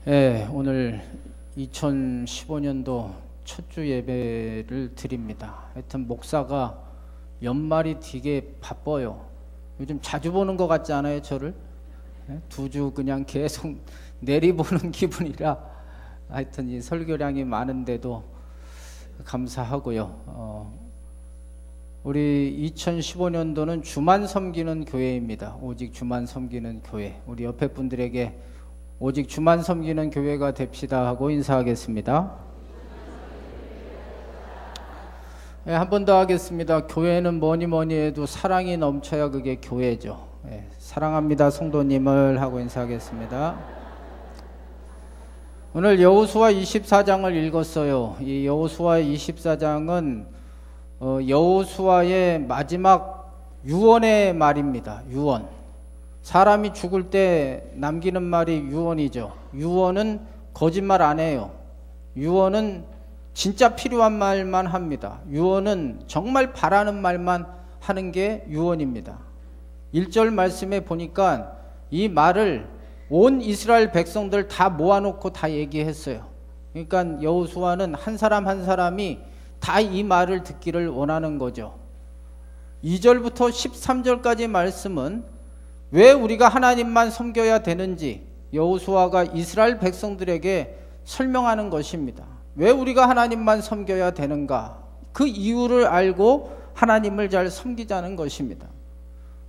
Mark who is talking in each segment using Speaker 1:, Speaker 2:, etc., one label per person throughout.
Speaker 1: 네, 오늘 2015년도 첫 주 예배를 드립니다. 하여튼 목사가 연말이 되게 바빠요. 요즘 자주 보는 것 같지 않아요, 저를? 두 주 그냥 계속 내리보는 기분이라 하여튼 이 설교량이 많은데도 감사하고요. 우리 2015년도는 주만 섬기는 교회입니다. 오직 주만 섬기는 교회. 우리 옆에 분들에게 오직 주만 섬기는 교회가 됩시다 하고 인사하겠습니다. 네, 한 번 더 하겠습니다. 교회는 뭐니 뭐니 해도 사랑이 넘쳐야 그게 교회죠. 네, 사랑합니다 성도님을 하고 인사하겠습니다. 오늘 여호수아 24장을 읽었어요. 이 여호수아 24장은 여호수아의 마지막 유언의 말입니다. 유언. 사람이 죽을 때 남기는 말이 유언이죠. 유언은 거짓말 안 해요. 유언은 진짜 필요한 말만 합니다. 유언은 정말 바라는 말만 하는 게 유언입니다. 1절 말씀에 보니까 이 말을 온 이스라엘 백성들 다 모아놓고 다 얘기했어요. 그러니까 여호수아는 한 사람 한 사람이 다 이 말을 듣기를 원하는 거죠. 2절부터 13절까지 말씀은 왜 우리가 하나님만 섬겨야 되는지 여호수아가 이스라엘 백성들에게 설명하는 것입니다. 왜 우리가 하나님만 섬겨야 되는가? 그 이유를 알고 하나님을 잘 섬기자는 것입니다.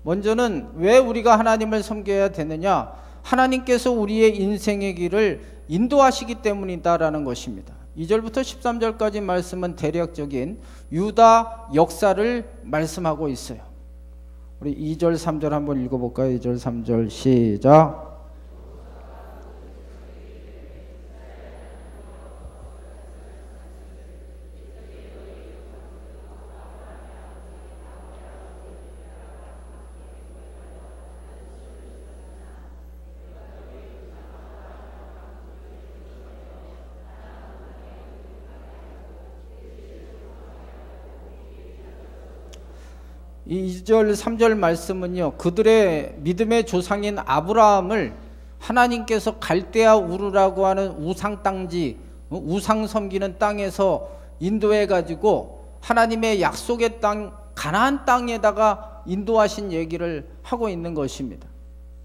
Speaker 1: 먼저는 왜 우리가 하나님을 섬겨야 되느냐? 하나님께서 우리의 인생의 길을 인도하시기 때문이다라는 것입니다. 2절부터 13절까지 말씀은 대략적인 유다 역사를 말씀하고 있어요. 우리 2절 3절 한번 읽어볼까요? 2절 3절 시작. 이 2절 3절 말씀은요, 그들의 믿음의 조상인 아브라함을 하나님께서 갈대아 우르라고 하는 우상 땅지, 우상 섬기는 땅에서 인도해 가지고 하나님의 약속의 땅 가나안 땅에다가 인도하신 얘기를 하고 있는 것입니다.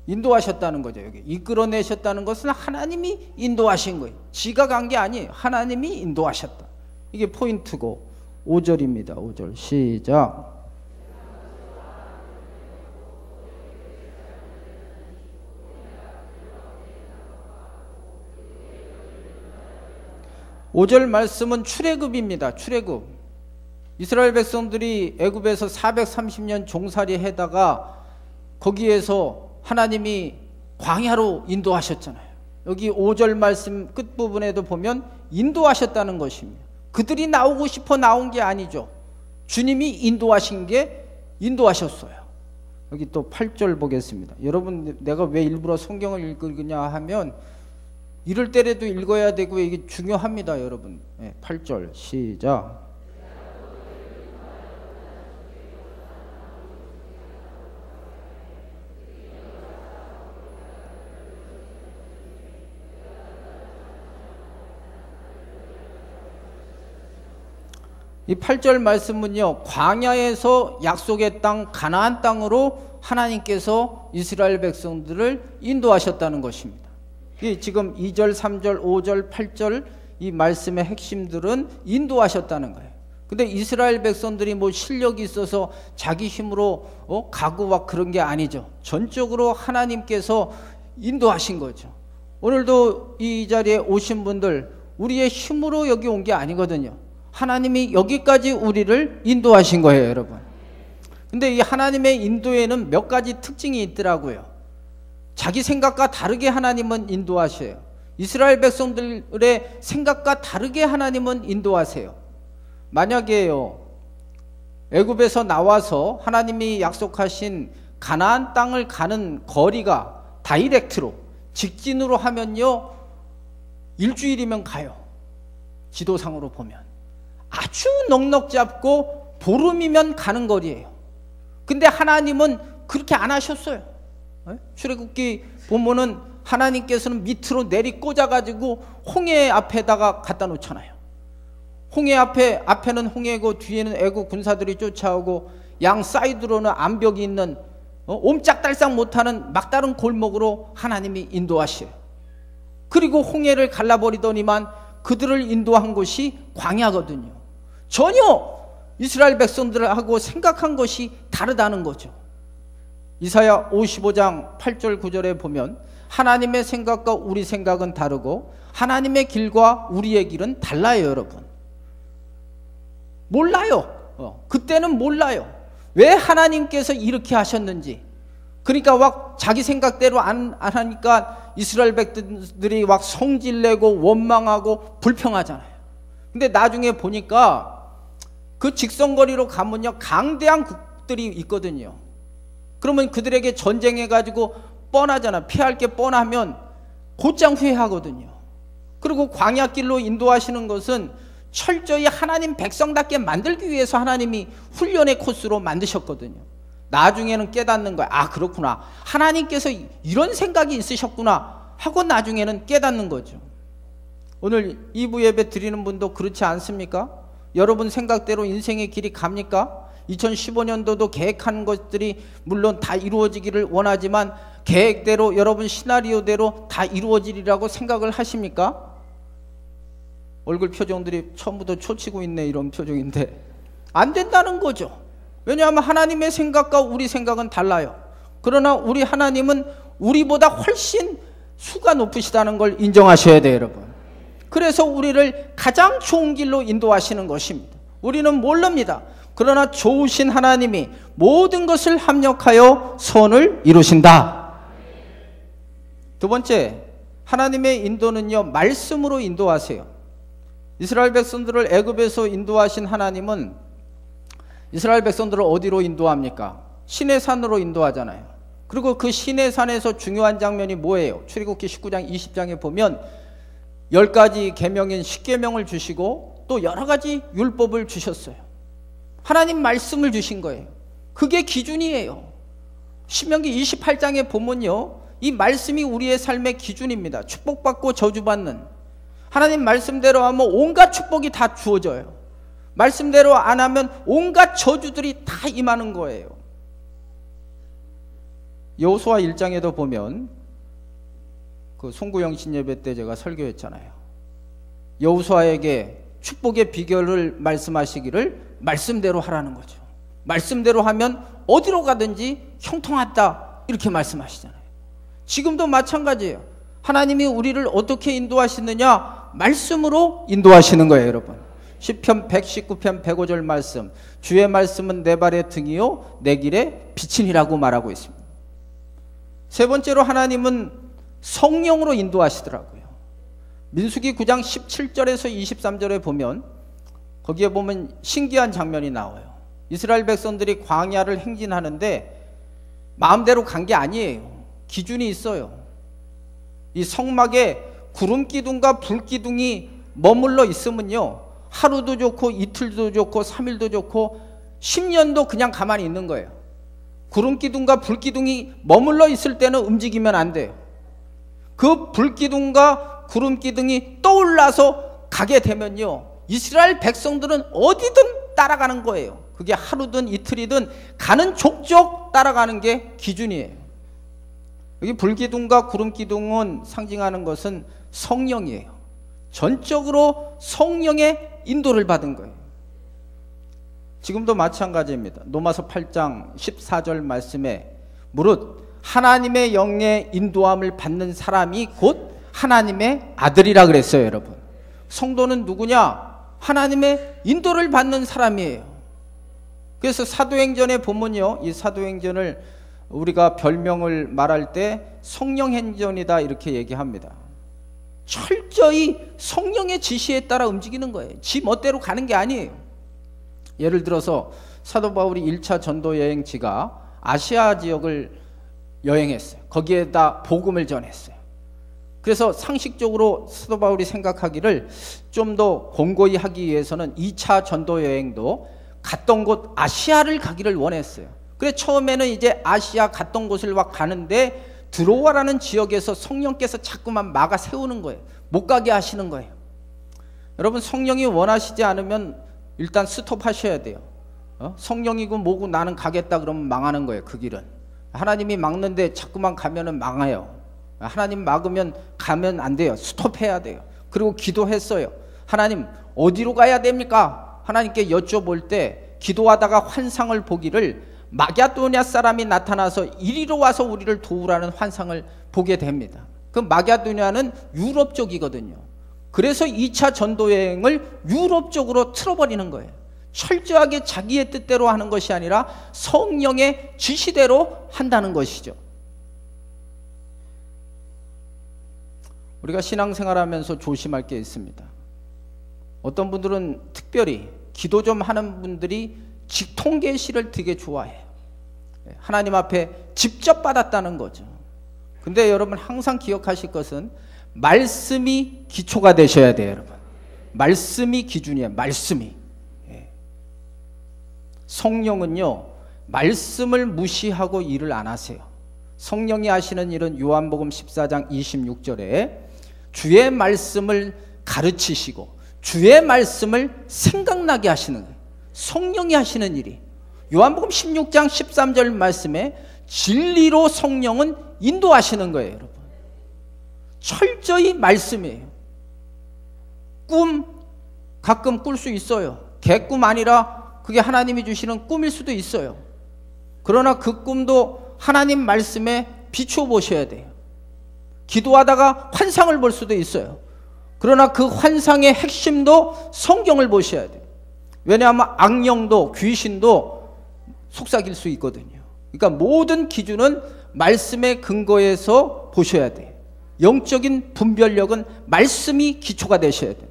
Speaker 1: 인도하셨다는 거죠. 여기 이끌어내셨다는 것은 하나님이 인도하신 거예요. 지가 간 게 아니에요. 하나님이 인도하셨다. 이게 포인트고 5절입니다. 5절 시작. 5절 말씀은 출애굽입니다. 출애굽. 이스라엘 백성들이 애굽에서 430년 종살이 하다가 거기에서 하나님이 광야로 인도하셨잖아요. 여기 5절 말씀 끝부분에도 보면 인도하셨다는 것입니다. 그들이 나오고 싶어 나온 게 아니죠. 주님이 인도하신 게 인도하셨어요. 여기 또 8절 보겠습니다. 여러분, 내가 왜 일부러 성경을 읽으냐 하면 이럴 때라도 읽어야 되고 이게 중요합니다, 여러분. 8절 시작. 이 8절 말씀은요, 광야에서 약속의 땅 가나안 땅으로 하나님께서 이스라엘 백성들을 인도하셨다는 것입니다. 지금 2절, 3절, 5절, 8절 이 말씀의 핵심들은 인도하셨다는 거예요. 근데 이스라엘 백성들이 뭐 실력이 있어서 자기 힘으로 가고 막 그런 게 아니죠. 전적으로 하나님께서 인도하신 거죠. 오늘도 이 자리에 오신 분들 우리의 힘으로 여기 온 게 아니거든요. 하나님이 여기까지 우리를 인도하신 거예요, 여러분. 근데 이 하나님의 인도에는 몇 가지 특징이 있더라고요. 자기 생각과 다르게 하나님은 인도하셔요. 이스라엘 백성들의 생각과 다르게 하나님은 인도하세요. 만약에요, 애굽에서 나와서 하나님이 약속하신 가나안 땅을 가는 거리가 다이렉트로 직진으로 하면요, 일주일이면 가요. 지도상으로 보면 아주 넉넉 잡고 보름이면 가는 거리예요. 근데 하나님은 그렇게 안 하셨어요. 출애굽기 보면은 하나님께서는 밑으로 내리 꽂아가지고 홍해 앞에다가 갖다 놓잖아요. 홍해 앞에는 홍해고 뒤에는 애국 군사들이 쫓아오고 양 사이드로는 암벽이 있는 옴짝달싹 못하는 막다른 골목으로 하나님이 인도하셔요. 그리고 홍해를 갈라버리더니만 그들을 인도한 곳이 광야거든요. 전혀 이스라엘 백성들하고 생각한 것이 다르다는 거죠. 이사야 55장 8절 9절에 보면 하나님의 생각과 우리 생각은 다르고 하나님의 길과 우리의 길은 달라요. 여러분 몰라요. 그때는 몰라요. 왜 하나님께서 이렇게 하셨는지. 그러니까 막 자기 생각대로 안 하니까 이스라엘 백성들이 막 성질내고 원망하고 불평하잖아요. 근데 나중에 보니까 그 직선거리로 가면요 강대한 국들이 있거든요. 그러면 그들에게 전쟁해가지고 뻔하잖아. 피할 게 뻔하면 곧장 후회하거든요. 그리고 광야길로 인도하시는 것은 철저히 하나님 백성답게 만들기 위해서 하나님이 훈련의 코스로 만드셨거든요. 나중에는 깨닫는 거야. 아 그렇구나. 하나님께서 이런 생각이 있으셨구나 하고 나중에는 깨닫는 거죠. 오늘 2부 예배 드리는 분도 그렇지 않습니까? 여러분 생각대로 인생의 길이 갑니까? 2015년도도 계획한 것들이 물론 다 이루어지기를 원하지만 계획대로 여러분 시나리오대로 다 이루어지리라고 생각을 하십니까? 얼굴 표정들이 처음부터 초치고 있네 이런 표정인데 안 된다는 거죠. 왜냐하면 하나님의 생각과 우리 생각은 달라요. 그러나 우리 하나님은 우리보다 훨씬 수가 높으시다는 걸 인정하셔야 돼요. 여러분 그래서 우리를 가장 좋은 길로 인도하시는 것입니다. 우리는 모릅니다. 그러나 좋으신 하나님이 모든 것을 합력하여 선을 이루신다. 두 번째, 하나님의 인도는요 말씀으로 인도하세요. 이스라엘 백성들을 애굽에서 인도하신 하나님은 이스라엘 백성들을 어디로 인도합니까? 시내산으로 인도하잖아요. 그리고 그 시내산에서 중요한 장면이 뭐예요? 출애굽기 19장 20장에 보면 10가지 계명인 10계명을 주시고 또 여러 가지 율법을 주셨어요. 하나님 말씀을 주신 거예요. 그게 기준이에요. 신명기 28장에 보면요 이 말씀이 우리의 삶의 기준입니다. 축복받고 저주받는 하나님 말씀대로 하면 온갖 축복이 다 주어져요. 말씀대로 안 하면 온갖 저주들이 다 임하는 거예요. 여호수아 1장에도 보면 그 송구영신 예배 때 제가 설교했잖아요. 여호수아에게 축복의 비결을 말씀하시기를 말씀대로 하라는 거죠. 말씀대로 하면 어디로 가든지 형통하다 이렇게 말씀하시잖아요. 지금도 마찬가지예요. 하나님이 우리를 어떻게 인도하시느냐? 말씀으로 인도하시는 거예요. 여러분 시편 119편 105절 말씀 주의 말씀은 내 발의 등이요 내 길의 빛이니라고 말하고 있습니다. 세 번째로 하나님은 성령으로 인도하시더라고요. 민수기 9장 17절에서 23절에 보면 거기에 보면 신기한 장면이 나와요. 이스라엘 백성들이 광야를 행진하는데 마음대로 간 게 아니에요. 기준이 있어요. 이 성막에 구름 기둥과 불 기둥이 머물러 있으면요 하루도 좋고 이틀도 좋고 3일도 좋고 10년도 그냥 가만히 있는 거예요. 구름 기둥과 불 기둥이 머물러 있을 때는 움직이면 안 돼요. 그 불 기둥과 구름 기둥이 떠올라서 가게 되면요 이스라엘 백성들은 어디든 따라가는 거예요. 그게 하루든 이틀이든 가는 족족 따라가는 게 기준이에요. 여기 불기둥과 구름기둥은 상징하는 것은 성령이에요. 전적으로 성령의 인도를 받은 거예요. 지금도 마찬가지입니다. 로마서 8장 14절 말씀에 무릇 하나님의 영의 인도함을 받는 사람이 곧 하나님의 아들이라 그랬어요. 여러분 성도는 누구냐? 하나님의 인도를 받는 사람이에요. 그래서 사도행전에 보면요 이 사도행전을 우리가 별명을 말할 때 성령행전이다 이렇게 얘기합니다. 철저히 성령의 지시에 따라 움직이는 거예요. 지 멋대로 가는 게 아니에요. 예를 들어서 사도 바울이 1차 전도 여행지가 아시아 지역을 여행했어요. 거기에다 복음을 전했어요. 그래서 상식적으로 사도 바울이 생각하기를 좀 더 공고히 하기 위해서는 2차 전도 여행도 갔던 곳 아시아를 가기를 원했어요. 그래서 처음에는 이제 아시아 갔던 곳을 막 가는데 들어와라는 지역에서 성령께서 자꾸만 막아 세우는 거예요. 못 가게 하시는 거예요. 여러분, 성령이 원하시지 않으면 일단 스톱하셔야 돼요. 성령이고 뭐고 나는 가겠다 그러면 망하는 거예요. 그 길은 하나님이 막는데 자꾸만 가면은 망해요. 하나님 막으면 가면 안 돼요. 스톱해야 돼요. 그리고 기도했어요. 하나님 어디로 가야 됩니까? 하나님께 여쭤볼 때 기도하다가 환상을 보기를 마게도냐 사람이 나타나서 이리로 와서 우리를 도우라는 환상을 보게 됩니다. 그 마게도냐는 유럽 쪽이거든요. 그래서 2차 전도여행을 유럽 쪽으로 틀어버리는 거예요. 철저하게 자기의 뜻대로 하는 것이 아니라 성령의 지시대로 한다는 것이죠. 우리가 신앙생활하면서 조심할 게 있습니다. 어떤 분들은 특별히 기도 좀 하는 분들이 직통계시를 되게 좋아해요. 하나님 앞에 직접 받았다는 거죠. 근데 여러분 항상 기억하실 것은 말씀이 기초가 되셔야 돼요. 여러분, 말씀이 기준이에요. 말씀이. 성령은요, 말씀을 무시하고 일을 안 하세요. 성령이 하시는 일은 요한복음 14장 26절에 주의 말씀을 가르치시고 주의 말씀을 생각나게 하시는 거예요. 성령이 하시는 일이. 요한복음 16장 13절 말씀에 진리로 성령은 인도하시는 거예요. 여러분, 철저히 말씀이에요. 꿈 가끔 꿀 수 있어요. 개꿈 아니라 그게 하나님이 주시는 꿈일 수도 있어요. 그러나 그 꿈도 하나님 말씀에 비추어 보셔야 돼요. 기도하다가 환상을 볼 수도 있어요. 그러나 그 환상의 핵심도 성경을 보셔야 돼요. 왜냐하면 악령도 귀신도 속삭일 수 있거든요. 그러니까 모든 기준은 말씀의 근거에서 보셔야 돼요. 영적인 분별력은 말씀이 기초가 되셔야 돼요.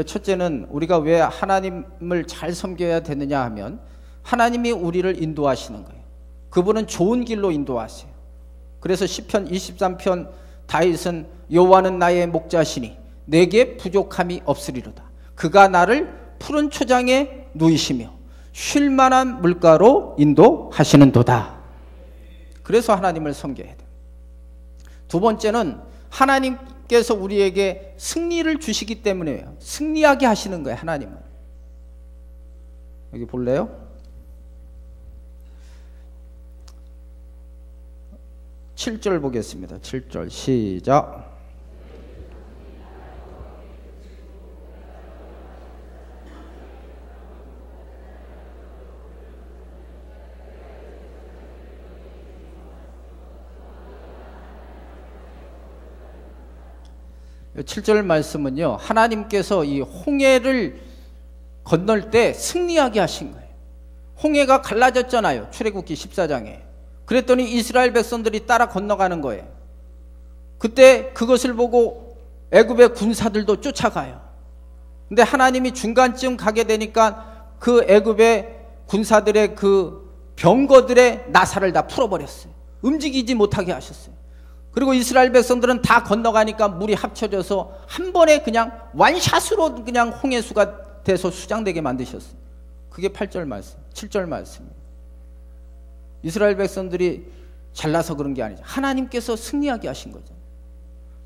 Speaker 1: 첫째는 우리가 왜 하나님을 잘 섬겨야 되느냐 하면 하나님이 우리를 인도하시는 거예요. 그분은 좋은 길로 인도하세요. 그래서 시편 23편 다윗은 여호와는 나의 목자시니 내게 부족함이 없으리로다. 그가 나를 푸른 초장에 누이시며 쉴 만한 물가로 인도하시는도다. 그래서 하나님을 섬겨야 돼요. 두 번째는 하나님께서 우리에게 승리를 주시기 때문에요. 승리하게 하시는 거예요. 하나님은. 여기 볼래요? 7절 보겠습니다. 7절 시작. 이 7절 말씀은요, 하나님께서 이 홍해를 건널 때 승리하게 하신 거예요. 홍해가 갈라졌잖아요. 출애굽기 14장에. 그랬더니 이스라엘 백성들이 따라 건너가는 거예요. 그때 그것을 보고 애굽의 군사들도 쫓아가요. 근데 하나님이 중간쯤 가게 되니까 그 애굽의 군사들의 그 병거들의 나사를 다 풀어버렸어요. 움직이지 못하게 하셨어요. 그리고 이스라엘 백성들은 다 건너가니까 물이 합쳐져서 한 번에 그냥 완샷으로 그냥 홍해수가 돼서 수장되게 만드셨어요. 그게 8절 말씀, 7절 말씀이에요. 이스라엘 백성들이 잘나서 그런 게 아니죠. 하나님께서 승리하게 하신 거죠.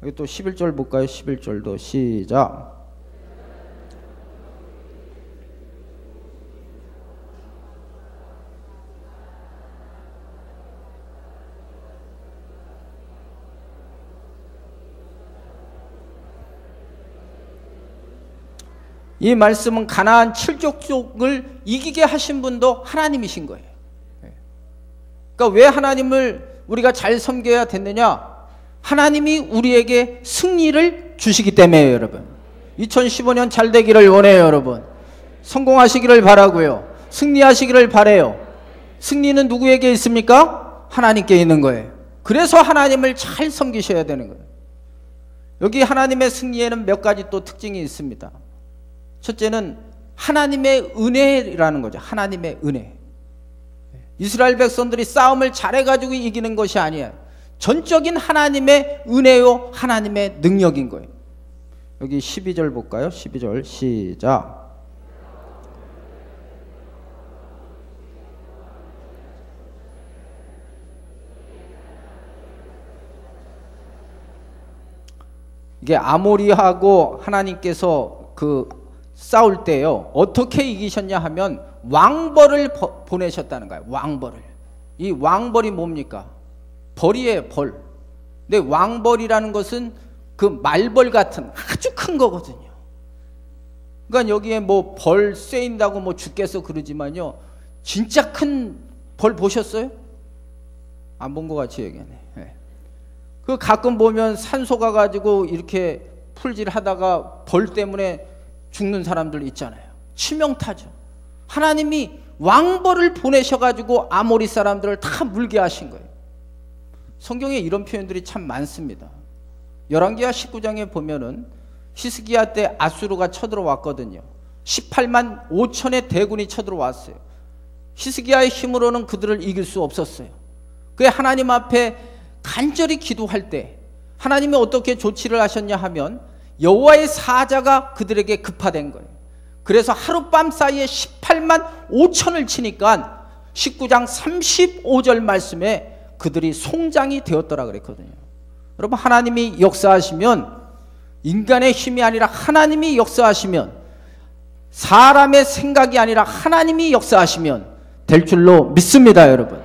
Speaker 1: 여기 또 11절 볼까요? 11절도 시작. 이 말씀은 가나안 7족족을 이기게 하신 분도 하나님이신 거예요. 그러니까 왜 하나님을 우리가 잘 섬겨야 됐느냐? 하나님이 우리에게 승리를 주시기 때문에요. 여러분, 2015년 잘 되기를 원해요. 여러분, 성공하시기를 바라고요. 승리하시기를 바라요. 승리는 누구에게 있습니까? 하나님께 있는 거예요. 그래서 하나님을 잘 섬기셔야 되는 거예요. 여기 하나님의 승리에는 몇 가지 또 특징이 있습니다. 첫째는 하나님의 은혜라는 거죠. 하나님의 은혜. 이스라엘 백성들이 싸움을 잘해가지고 이기는 것이 아니에요. 전적인 하나님의 은혜요, 하나님의 능력인 거예요. 여기 12절 볼까요? 12절 시작. 이게 아모리하고 하나님께서 그 싸울 때요, 어떻게 이기셨냐 하면 왕벌을 보내셨다는 거예요. 왕벌을. 이 왕벌이 뭡니까? 벌이에요, 벌. 근데 왕벌이라는 것은 그 말벌 같은 아주 큰 거거든요. 그러니까 여기에 뭐 벌 쐬인다고 뭐 죽겠어 그러지만요, 진짜 큰 벌 보셨어요? 안 본 것 같이 얘기하네. 네. 그 가끔 보면 산소 가가지고 이렇게 풀질 하다가 벌 때문에 죽는 사람들 있잖아요. 치명타죠. 하나님이 왕벌을 보내셔가지고 아모리 사람들을 다 물게 하신 거예요. 성경에 이런 표현들이 참 많습니다. 열왕기하 19장에 보면은 히스기야 때 아수르가 쳐들어왔거든요. 18만 5천의 대군이 쳐들어왔어요. 히스기야의 힘으로는 그들을 이길 수 없었어요. 그게 하나님 앞에 간절히 기도할 때 하나님이 어떻게 조치를 하셨냐 하면 여호와의 사자가 그들에게 급파된 거예요. 그래서 하룻밤 사이에 18만 5천을 치니까 19장 35절 말씀에 그들이 송장이 되었더라 그랬거든요. 여러분, 하나님이 역사하시면, 인간의 힘이 아니라 하나님이 역사하시면, 사람의 생각이 아니라 하나님이 역사하시면 될 줄로 믿습니다, 여러분.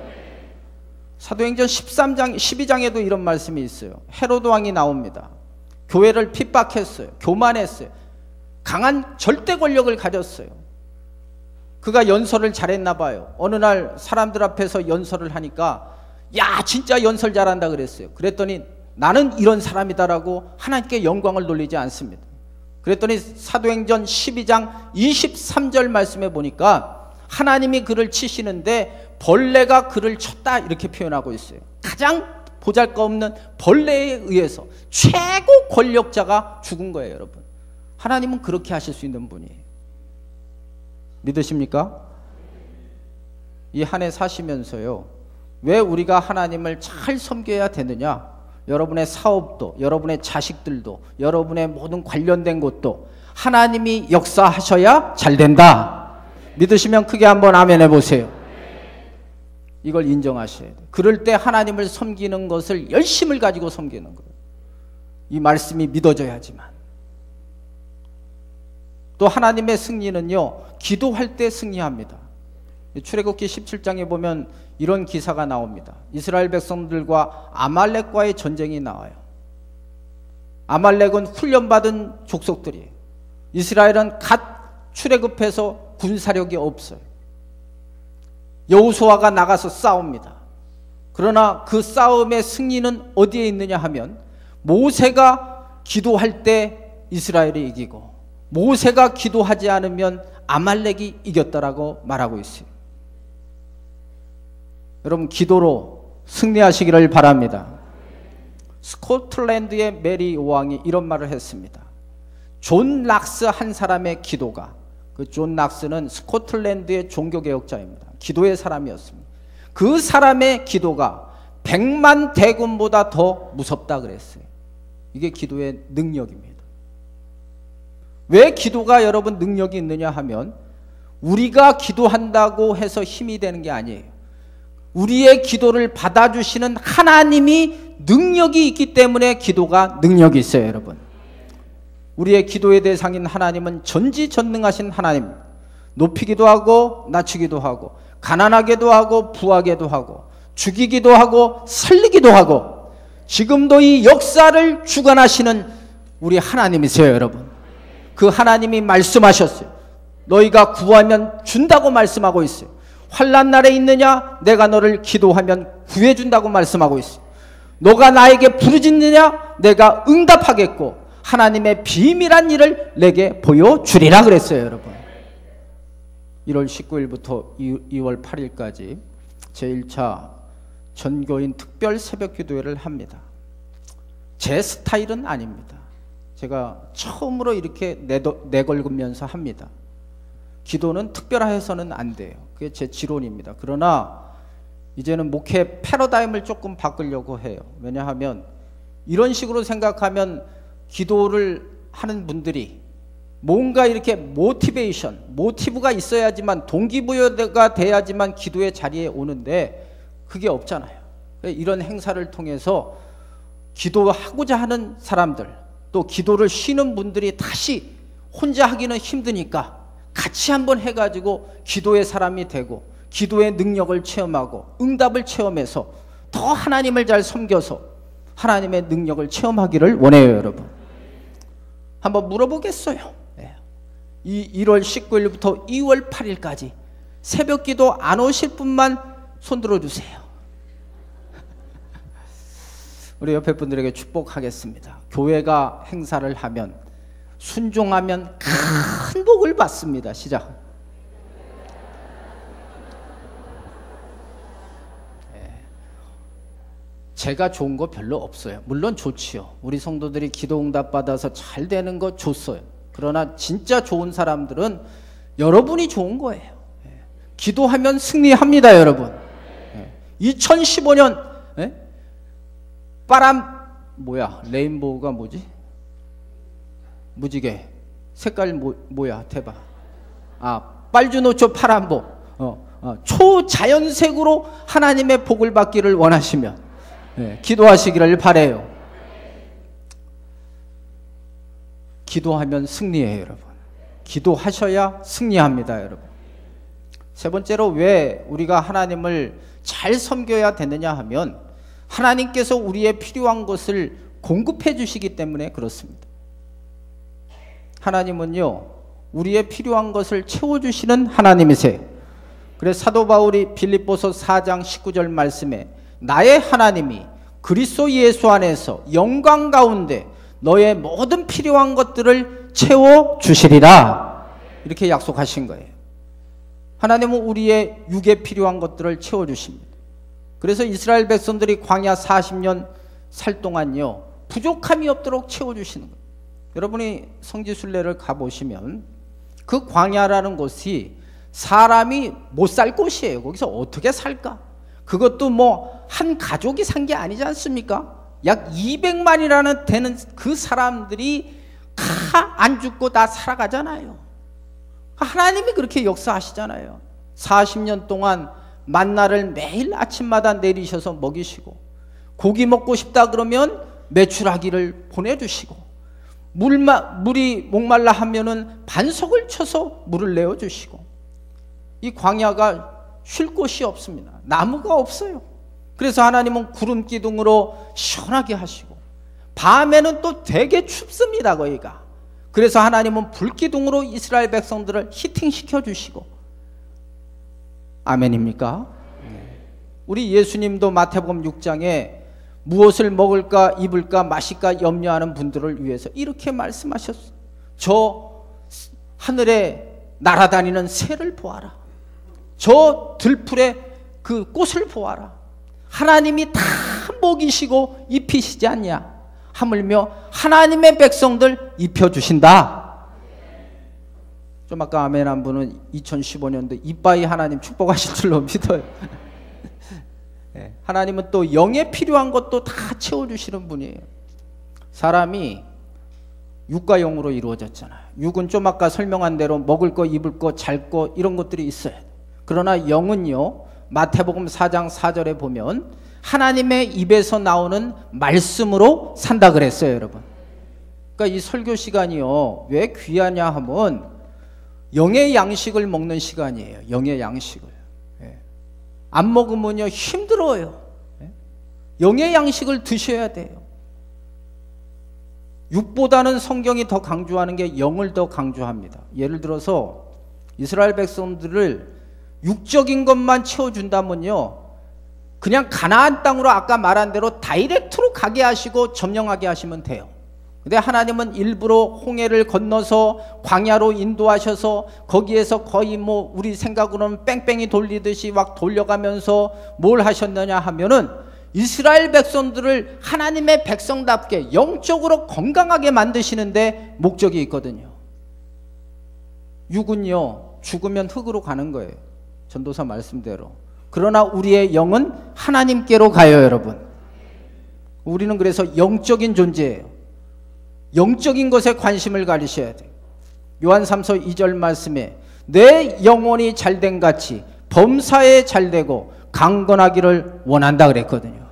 Speaker 1: 사도행전 12장에도 이런 말씀이 있어요. 헤로드 왕이 나옵니다. 교회를 핍박했어요. 교만했어요. 강한 절대 권력을 가졌어요. 그가 연설을 잘했나 봐요. 어느 날 사람들 앞에서 연설을 하니까 야, 진짜 연설 잘한다 그랬어요. 그랬더니 나는 이런 사람이다라고 하나님께 영광을 돌리지 않습니다. 그랬더니 사도행전 12장 23절 말씀에 보니까 하나님이 그를 치시는데 벌레가 그를 쳤다 이렇게 표현하고 있어요. 가장 보잘것없는 벌레에 의해서 최고 권력자가 죽은 거예요, 여러분. 하나님은 그렇게 하실 수 있는 분이에요. 믿으십니까? 이 한 해 사시면서요, 왜 우리가 하나님을 잘 섬겨야 되느냐? 여러분의 사업도, 여러분의 자식들도, 여러분의 모든 관련된 것도 하나님이 역사하셔야 잘 된다. 믿으시면 크게 한번 아멘 해보세요. 이걸 인정하셔야 돼요. 그럴 때 하나님을 섬기는 것을 열심을 가지고 섬기는 거예요. 이 말씀이 믿어져야지만. 또 하나님의 승리는요, 기도할 때 승리합니다. 출애굽기 17장에 보면 이런 기사가 나옵니다. 이스라엘 백성들과 아말렉과의 전쟁이 나와요. 아말렉은 훈련받은 족속들이에요. 이스라엘은 갓 출애굽해서 군사력이 없어요. 여호수아가 나가서 싸웁니다. 그러나 그 싸움의 승리는 어디에 있느냐 하면 모세가 기도할 때 이스라엘이 이기고 모세가 기도하지 않으면 아말렉이 이겼다라고 말하고 있어요. 여러분, 기도로 승리하시기를 바랍니다. 스코틀랜드의 메리 왕이 이런 말을 했습니다. 존 락스 한 사람의 기도가, 그 존 락스는 스코틀랜드의 종교개혁자입니다. 기도의 사람이었습니다. 그 사람의 기도가 100만 대군보다 더 무섭다 그랬어요. 이게 기도의 능력입니다. 왜 기도가 여러분 능력이 있느냐 하면 우리가 기도한다고 해서 힘이 되는 게 아니에요. 우리의 기도를 받아주시는 하나님이 능력이 있기 때문에 기도가 능력이 있어요, 여러분. 우리의 기도의 대상인 하나님은 전지전능하신 하나님, 높이기도 하고 낮추기도 하고 가난하게도 하고 부하게도 하고 죽이기도 하고 살리기도 하고 지금도 이 역사를 주관하시는 우리 하나님이세요, 여러분. 그 하나님이 말씀하셨어요. 너희가 구하면 준다고 말씀하고 있어요. 환난 날에 있느냐? 내가 너를 기도하면 구해준다고 말씀하고 있어요. 너가 나에게 부르짖느냐? 내가 응답하겠고 하나님의 비밀한 일을 내게 보여주리라 그랬어요, 여러분. 1월 19일부터 2월 8일까지 제1차 전교인 특별 새벽 기도회를 합니다. 제 스타일은 아닙니다. 제가 처음으로 이렇게 내걸으면서 합니다. 기도는 특별해서는 안 돼요. 그게 제 지론입니다. 그러나 이제는 목회 패러다임을 조금 바꾸려고 해요. 왜냐하면 이런 식으로 생각하면 기도를 하는 분들이 뭔가 이렇게 모티브가 있어야지만, 동기부여가 돼야지만 기도의 자리에 오는데 그게 없잖아요. 이런 행사를 통해서 기도하고자 하는 사람들, 또 기도를 쉬는 분들이 다시 혼자 하기는 힘드니까 같이 한번 해가지고 기도의 사람이 되고 기도의 능력을 체험하고 응답을 체험해서 더 하나님을 잘 섬겨서 하나님의 능력을 체험하기를 원해요, 여러분. 한번 물어보겠어요. 이 1월 19일부터 2월 8일까지 새벽 기도 안 오실 분만 손 들어주세요. 우리 옆에 분들에게 축복하겠습니다. 교회가 행사를 하면 순종하면 큰 복을 받습니다. 시작. 제가 좋은 거 별로 없어요. 물론 좋지요. 우리 성도들이 기도 응답 받아서 잘 되는 거 좋어요. 그러나 진짜 좋은 사람들은 여러분이 좋은 거예요. 기도하면 승리합니다, 여러분. 2015년 레인보우가 뭐지? 무지개 색깔 뭐야? 대박. 빨주노초 파란보. 초자연색으로 하나님의 복을 받기를 원하시면 기도하시기를 바라요. 기도하면 승리해요, 여러분. 기도하셔야 승리합니다, 여러분. 세 번째로 왜 우리가 하나님을 잘 섬겨야 되느냐 하면 하나님께서 우리의 필요한 것을 공급해 주시기 때문에 그렇습니다. 하나님은요, 우리의 필요한 것을 채워주시는 하나님이세요. 그래서 사도 바울이 빌립보서 4장 19절 말씀에 나의 하나님이 그리스도 예수 안에서 영광 가운데 너의 모든 필요한 것들을 채워주시리라, 이렇게 약속하신 거예요. 하나님은 우리의 육에 필요한 것들을 채워주십니다. 그래서 이스라엘 백성들이 광야 40년 살 동안요 부족함이 없도록 채워주시는 거예요. 여러분이 성지순례를 가보시면 그 광야라는 곳이 사람이 못 살 곳이에요. 거기서 어떻게 살까? 그것도 뭐 한 가족이 산 게 아니지 않습니까? 약 200만이라는 되는 그 사람들이 다 안 죽고 다 살아가잖아요. 하나님이 그렇게 역사하시잖아요. 40년 동안 만나를 매일 아침마다 내리셔서 먹이시고, 고기 먹고 싶다 그러면 메추라기를 보내주시고, 물이 목말라 하면은 반석을 쳐서 물을 내어주시고, 이 광야가 쉴 곳이 없습니다. 나무가 없어요. 그래서 하나님은 구름 기둥으로 시원하게 하시고, 밤에는 또 되게 춥습니다, 거기가. 그래서 하나님은 불기둥으로 이스라엘 백성들을 히팅시켜 주시고. 아멘입니까? 우리 예수님도 마태복음 6장에 무엇을 먹을까 입을까 마실까 염려하는 분들을 위해서 이렇게 말씀하셨어요. 저 하늘에 날아다니는 새를 보아라. 저 들풀에 그 꽃을 보아라. 하나님이 다 먹이시고 입히시지 않냐? 하물며 하나님의 백성들 입혀주신다. 좀 아까 아멘 한 분은 2015년도 이빠이 하나님 축복하실 줄로 믿어요. 하나님은 또 영에 필요한 것도 다 채워주시는 분이에요. 사람이 육과 영으로 이루어졌잖아요. 육은 좀 아까 설명한 대로 먹을 거, 입을 거, 잘 거 이런 것들이 있어요. 그러나 영은요, 마태복음 4장 4절에 보면 하나님의 입에서 나오는 말씀으로 산다 그랬어요, 여러분. 그러니까 이 설교 시간이요, 왜 귀하냐 하면 영의 양식을 먹는 시간이에요. 영의 양식을. 안 먹으면요 힘들어요. 영의 양식을 드셔야 돼요. 육보다는 성경이 더 강조하는 게 영을 더 강조합니다. 예를 들어서 이스라엘 백성들을 육적인 것만 채워준다면요, 그냥 가나안 땅으로 아까 말한 대로 다이렉트로 가게 하시고 점령하게 하시면 돼요. 근데 하나님은 일부러 홍해를 건너서 광야로 인도하셔서 거기에서 거의 뭐 우리 생각으로는 뺑뺑이 돌리듯이 막 돌려가면서 뭘 하셨느냐 하면은 이스라엘 백성들을 하나님의 백성답게 영적으로 건강하게 만드시는데 목적이 있거든요. 육은요 죽으면 흙으로 가는 거예요. 전도사 말씀대로. 그러나 우리의 영은 하나님께로 가요, 여러분. 우리는 그래서 영적인 존재예요. 영적인 것에 관심을 가리셔야 돼요. 요한 3서 2절 말씀에 내 영혼이 잘된 같이 범사에 잘되고 강건하기를 원한다 그랬거든요.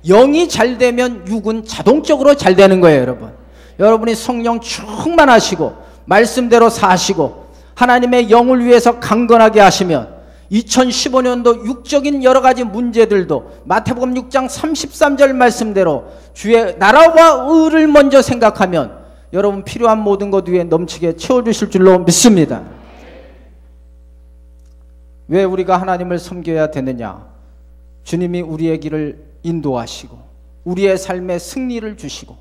Speaker 1: 영이 잘되면 육은 자동적으로 잘되는 거예요, 여러분. 여러분이 성령 충만하시고 말씀대로 사시고 하나님의 영을 위해서 강건하게 하시면 2015년도 육적인 여러 가지 문제들도 마태복음 6장 33절 말씀대로 주의 나라와 의를 먼저 생각하면 여러분 필요한 모든 것 위에 넘치게 채워주실 줄로 믿습니다. 왜 우리가 하나님을 섬겨야 되느냐? 주님이 우리의 길을 인도하시고 우리의 삶에 승리를 주시고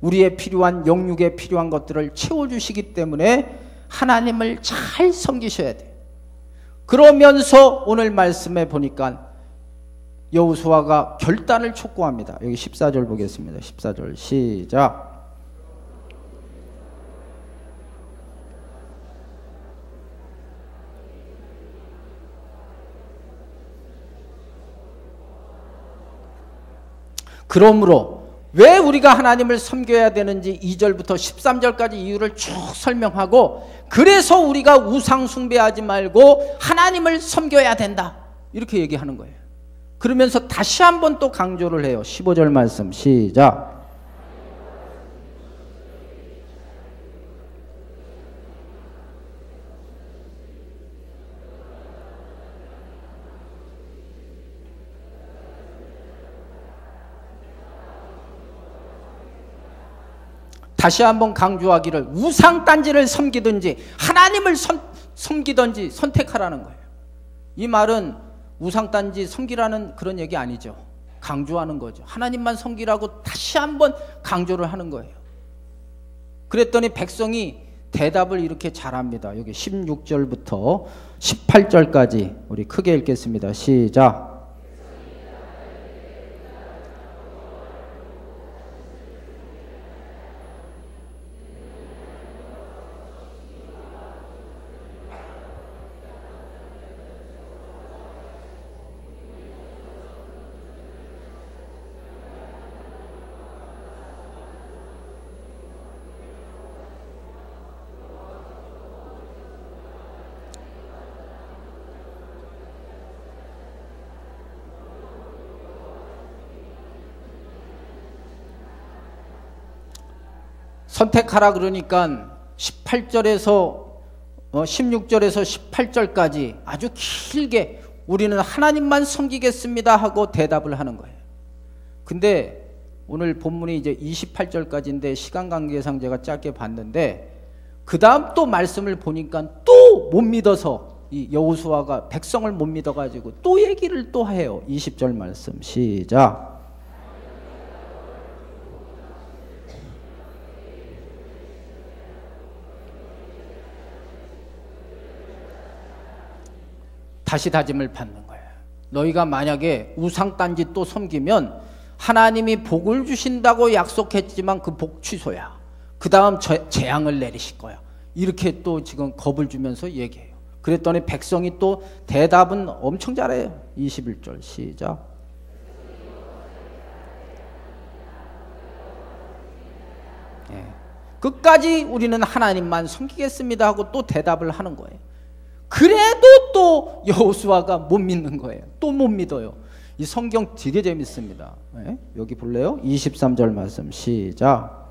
Speaker 1: 우리의 필요한 영육에 필요한 것들을 채워주시기 때문에 하나님을 잘 섬기셔야 돼요. 그러면서 오늘 말씀에 보니까 여호수아가 결단을 촉구합니다. 여기 14절 보겠습니다. 14절 시작. 그러므로 왜 우리가 하나님을 섬겨야 되는지 2절부터 13절까지 이유를 쭉 설명하고 그래서 우리가 우상 숭배하지 말고 하나님을 섬겨야 된다 이렇게 얘기하는 거예요. 그러면서 다시 한번 또 강조를 해요. 15절 말씀 시작. 다시 한번 강조하기를 우상단지를 섬기든지 하나님을 섬기든지 선택하라는 거예요. 이 말은 우상단지 섬기라는 그런 얘기 아니죠. 강조하는 거죠. 하나님만 섬기라고 다시 한번 강조를 하는 거예요. 그랬더니 백성이 대답을 이렇게 잘합니다. 여기 16절부터 18절까지 우리 크게 읽겠습니다. 시작. 선택하라 그러니까 18절에서 16절에서 18절까지 아주 길게 우리는 하나님만 섬기겠습니다 하고 대답을 하는 거예요. 근데 오늘 본문이 이제 28절까지인데 시간 관계상 제가 짧게 봤는데 그 다음 또 말씀을 보니까 또 못 믿어서 이 여호수아가 백성을 못 믿어가지고 또 얘기를 또 해요. 20절 말씀 시작. 다시 다짐을 받는 거예요. 너희가 만약에 우상단지 또 섬기면 하나님이 복을 주신다고 약속했지만 그 복 취소야. 그 다음 재앙을 내리실 거야. 이렇게 또 지금 겁을 주면서 얘기해요. 그랬더니 백성이 또 대답은 엄청 잘해요. 21절 시작. 예. 끝까지 우리는 하나님만 섬기겠습니다 하고 또 대답을 하는 거예요. 그래도 또 여호수아가 못 믿는 거예요. 또 못 믿어요. 이 성경 되게 재밌습니다. 네? 여기 볼래요? 23절 말씀 시작.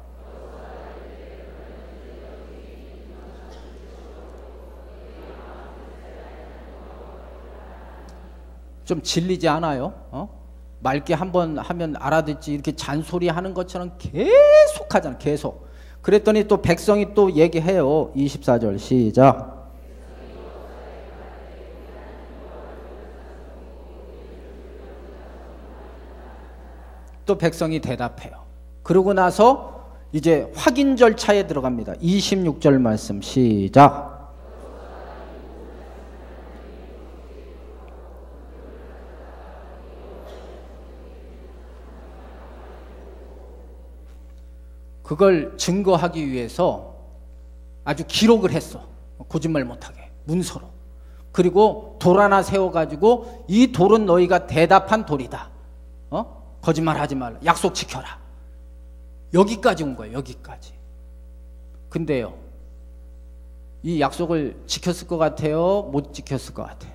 Speaker 1: 좀 질리지 않아요? 맑게 한번 하면 알아듣지 이렇게 잔소리하는 것처럼 계속 하잖아. 계속. 그랬더니 또 백성이 또 얘기해요. 24절 시작. 또 백성이 대답해요. 그러고 나서 이제 확인 절차에 들어갑니다. 26절 말씀 시작. 그걸 증거하기 위해서 아주 기록을 했어. 거짓말 못하게 문서로. 그리고 돌 하나 세워가지고 이 돌은 너희가 대답한 돌이다. 거짓말하지 말라. 약속 지켜라. 여기까지 온 거예요. 여기까지. 근데요, 이 약속을 지켰을 것 같아요? 못 지켰을 것 같아요?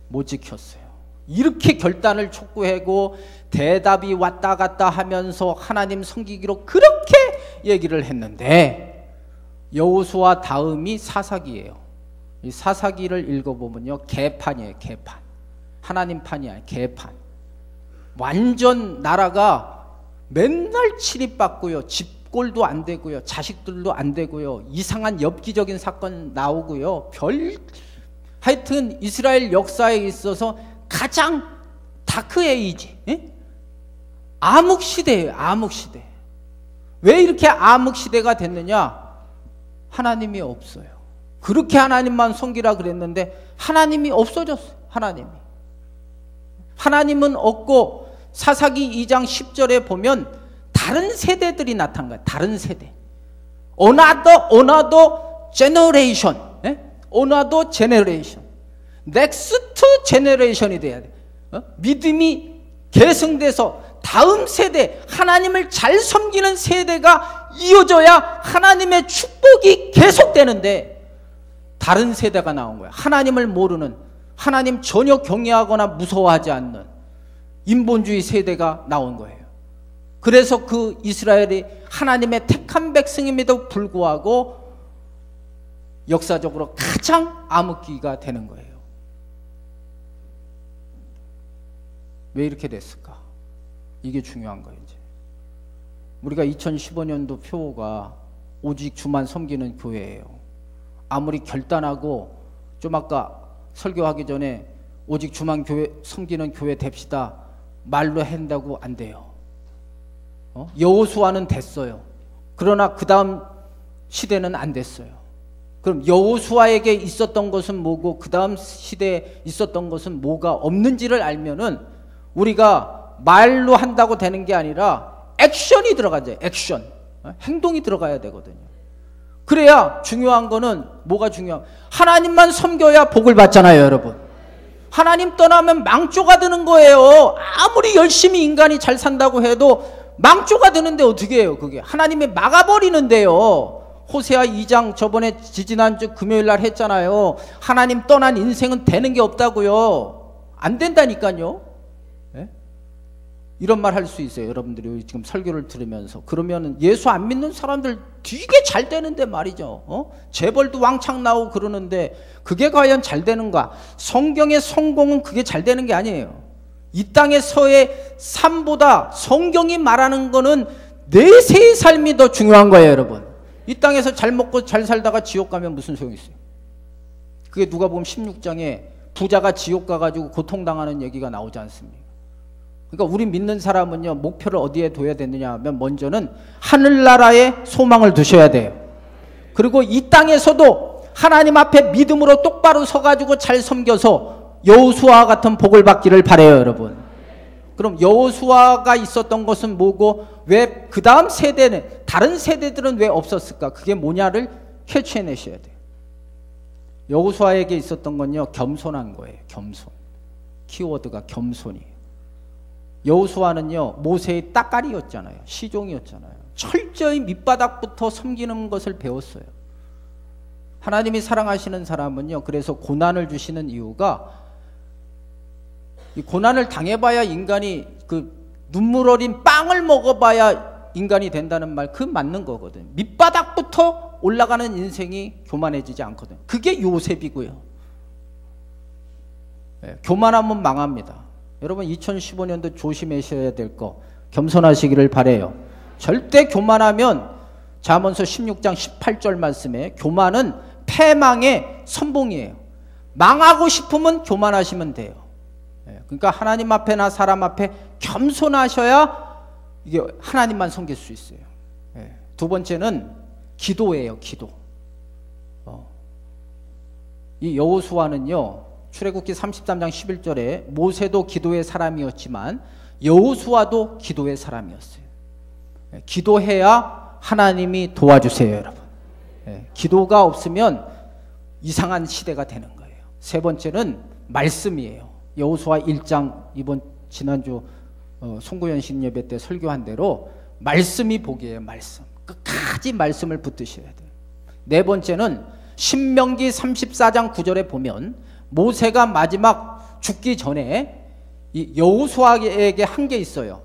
Speaker 1: 못 지켰어요. 이렇게 결단을 촉구하고 대답이 왔다 갔다 하면서 하나님 섬기기로 그렇게 얘기를 했는데, 여호수아 다음이 사사기예요. 이 사사기를 읽어보면요, 개판이에요. 개판. 하나님 판이 아니에요. 개판. 완전 나라가 맨날 침입받고요, 집골도 안 되고요, 자식들도 안 되고요, 이상한 엽기적인 사건 나오고요, 하여튼 이스라엘 역사에 있어서 가장 다크 에이지, 암흑 시대예요. 암흑 시대. 왜 이렇게 암흑 시대가 됐느냐? 하나님이 없어요. 그렇게 하나님만 섬기라 그랬는데 하나님이 없어졌어요. 하나님은 없고, 사사기 2장 10절에 보면 다른 세대들이 나타난 거예요. 다른 세대. Another generation. Another generation. Next generation이 돼야 돼. 믿음이 계승돼서 다음 세대, 하나님을 잘 섬기는 세대가 이어져야 하나님의 축복이 계속되는데, 다른 세대가 나온 거예요. 하나님을 모르는, 하나님 전혀 경외하거나 무서워하지 않는 인본주의 세대가 나온 거예요. 그래서 그 이스라엘이 하나님의 택한 백성임에도 불구하고 역사적으로 가장 암흑기가 되는 거예요. 왜 이렇게 됐을까? 이게 중요한 거예요. 이제 우리가 2015년도 표가 오직 주만 섬기는 교회예요. 아무리 결단하고, 좀 아까 설교하기 전에 오직 주만 섬기는 교회 됩시다 말로 한다고 안 돼요. 여호수아는 됐어요. 그러나 그 다음 시대는 안 됐어요. 그럼 여호수아에게 있었던 것은 뭐고 그 다음 시대에 있었던 것은 뭐가 없는지를 알면은 우리가 말로 한다고 되는 게 아니라 액션이 들어가죠. 액션. 행동이 들어가야 되거든요. 그래야 중요한 거는 뭐가 중요한, 하나님만 섬겨야 복을 받잖아요, 여러분. 하나님 떠나면 망조가 되는 거예요. 아무리 열심히 인간이 잘 산다고 해도 망조가 되는데 어떻게 해요? 그게 하나님이 막아버리는데요. 호세아 2장 저번에 지지난주 금요일 날 했잖아요. 하나님 떠난 인생은 되는 게 없다고요. 안 된다니까요. 네? 이런 말 할 수 있어요. 여러분들이 지금 설교를 들으면서. 그러면 예수 안 믿는 사람들 되게 잘 되는데 말이죠. 재벌도 왕창 나오고 그러는데 그게 과연 잘 되는가? 성경의 성공은 그게 잘 되는 게 아니에요. 이 땅에서의 삶보다 성경이 말하는 거는 내세의 삶이 더 중요한 거예요, 여러분. 이 땅에서 잘 먹고 잘 살다가 지옥 가면 무슨 소용이 있어요? 그게 누가복음 16장에 부자가 지옥 가가지고 고통당하는 얘기가 나오지 않습니까? 그러니까 우리 믿는 사람은요, 목표를 어디에 둬야 되느냐 하면 먼저는 하늘나라에 소망을 두셔야 돼요. 그리고 이 땅에서도 하나님 앞에 믿음으로 똑바로 서가지고 잘 섬겨서 여호수아와 같은 복을 받기를 바라요, 여러분. 그럼 여호수아가 있었던 것은 뭐고, 왜 그 다음 세대는, 다른 세대들은 왜 없었을까? 그게 뭐냐를 캐치해내셔야 돼요. 여호수아에게 있었던 건요, 겸손한 거예요. 겸손. 키워드가 겸손이에요. 여호수아는요, 모세의 따까리였잖아요. 시종이었잖아요. 철저히 밑바닥부터 섬기는 것을 배웠어요. 하나님이 사랑하시는 사람은요, 그래서 고난을 주시는 이유가, 이 고난을 당해봐야 인간이, 그 눈물 어린 빵을 먹어봐야 인간이 된다는 말, 그 맞는 거거든. 밑바닥부터 올라가는 인생이 교만해지지 않거든. 그게 요셉이고요. 네, 교만하면 망합니다. 여러분 2015년도 조심하셔야 될 거, 겸손하시기를 바라요. 절대 교만하면, 잠언서 16장 18절 말씀에 교만은 패망의 선봉이에요. 망하고 싶으면 교만하시면 돼요. 그러니까 하나님 앞에나 사람 앞에 겸손하셔야 이게 하나님만 섬길 수 있어요. 두 번째는 기도예요. 기도. 이 여호수아는요, 출애굽기 33장 11절에 모세도 기도의 사람이었지만 여호수아도 기도의 사람이었어요. 기도해야 하나님이 도와주세요, 여러분. 기도가 없으면 이상한 시대가 되는 거예요. 세 번째는 말씀이에요. 여호수아 1장, 지난주 송구연신 예배 때 설교한 대로 말씀이 복이에요. 말씀. 끝까지 말씀을 붙드셔야 돼요. 네 번째는 신명기 34장 9절에 보면 모세가 마지막 죽기 전에 이 여호수아에게 한 게 있어요.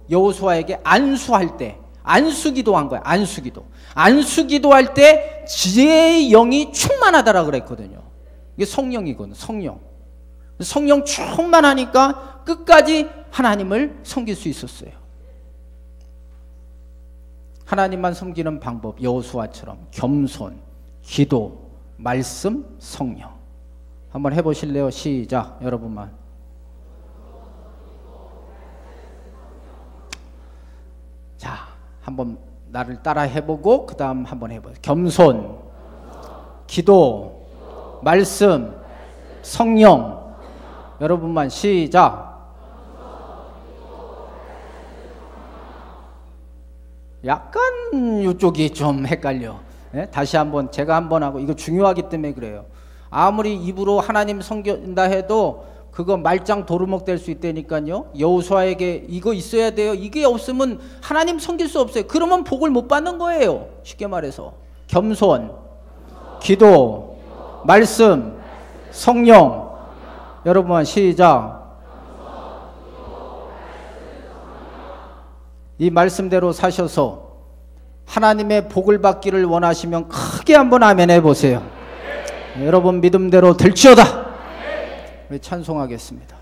Speaker 1: 여호수아에게 안수할 때, 안수기도 한 거야. 안수기도 할 때 지혜의 영이 충만하다라 그랬거든요. 이게 성령이거든. 성령 충만하니까 끝까지 하나님을 섬길 수 있었어요. 하나님만 섬기는 방법, 여호수아처럼 겸손, 기도, 말씀, 성령. 한번 해보실래요? 시작. 여러분만. 자, 한번 나를 따라 해보고 그 다음 한번 해보세요. 겸손, 기도, 말씀, 성령. 여러분만 시작. 약간 이쪽이 좀 헷갈려. 네? 다시 한번 제가 한번 하고, 이거 중요하기 때문에 그래요. 아무리 입으로 하나님 섬긴다 해도 그거 말짱 도루묵 될 수 있다니까요. 여호수아에게 이거 있어야 돼요. 이게 없으면 하나님 섬길 수 없어요. 그러면 복을 못 받는 거예요. 쉽게 말해서 겸손, 기도, 말씀, 성령. 여러분 시작. 이 말씀대로 사셔서 하나님의 복을 받기를 원하시면 크게 한번 아멘 해보세요. 여러분 믿음대로 될지어다. 우리 찬송하겠습니다.